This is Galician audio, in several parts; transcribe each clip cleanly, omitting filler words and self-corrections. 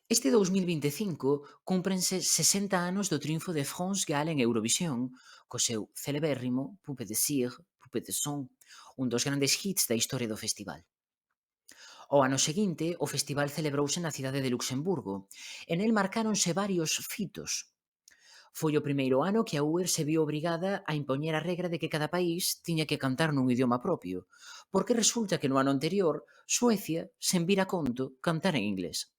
Este 2025 cúmprense 60 anos do triunfo de France Gall en Eurovisión, co seu celebérrimo Poupée de Cire, Poupée de Son, un dos grandes hits da historia do festival. Ao ano seguinte, o festival celebrouse na cidade de Luxemburgo, e nel marcáronse varios fitos. Foi o primeiro ano que a UER se viu obrigada a impoñer a regra de que cada país tiña que cantar nun idioma propio, porque resulta que no ano anterior Suecia, sen vir a conto, cantara en inglés.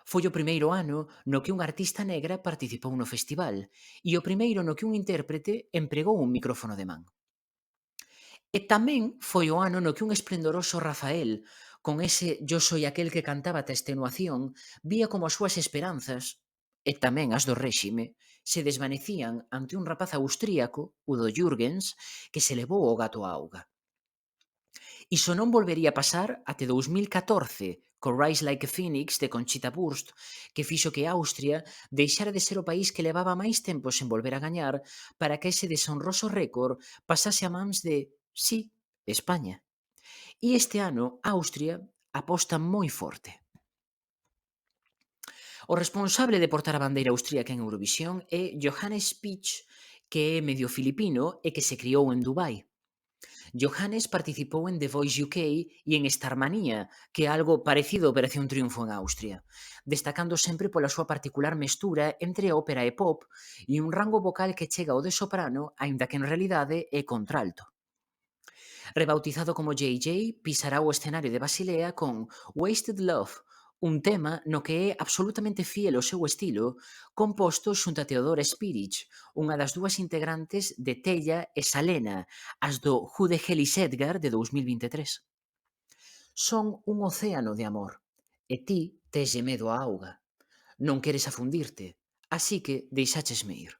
Foi o primeiro ano no que unha artista negra participou no festival e o primeiro no que un intérprete empregou un micrófono de man. E tamén foi o ano no que un esplendoroso Rafael, con ese "yo soy aquel que cantaba" ata extenuación, vía como as súas esperanzas, e tamén as do réxime, se desvanecían ante un rapaz austríaco, Udo Jürgens, que se levou o gato á auga. Iso non volvería pasar até 2014, co Rise Like a Phoenix de Conchita Wurst, que fixo que Austria deixara de ser o país que levaba máis tempo sen volver a gañar para que ese deshonroso récord pasase a mans de, sí, España. E este ano Austria aposta moi forte. O responsable de portar a bandeira austríaca en Eurovisión é Johannes Pitsch, que é medio filipino e que se criou en Dubai. Johannes participou en The Voice UK e en Starmania, que é algo parecido a Operación Triunfo en Austria, destacando sempre pola súa particular mestura entre ópera e pop e un rango vocal que chega ao de soprano, aínda que en realidade é contralto. Rebautizado como JJ, pisará o escenario de Basilea con Wasted Love, un tema no que é absolutamente fiel ao seu estilo, composto xunto a Theodora Spirich, unha das dúas integrantes de Tella e Salena, as do Who the Hell is Edgar de 2023. Son un océano de amor, e ti teslle medo á auga. Non queres afundirte, así que deixáchesme ir.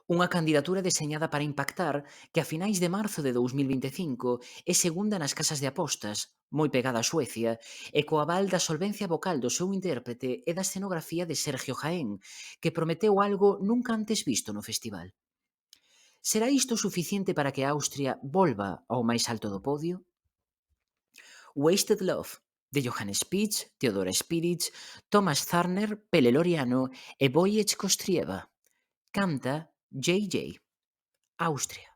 Unha candidatura deseñada para impactar que a finais de marzo de 2025 é segunda nas casas de apostas, moi pegada a Suecia, e co aval da solvencia vocal do seu intérprete e da escenografía de Sergio Jaén, que prometeu algo nunca antes visto no festival. Será isto suficiente para que Austria volva ao máis alto do podio? Wasted Love, de Johannes Pitsch, Theodora Spirich, Thomas Tharner, Pelle Loriano e Voyech Kostrieva. Canta JJ. Austria.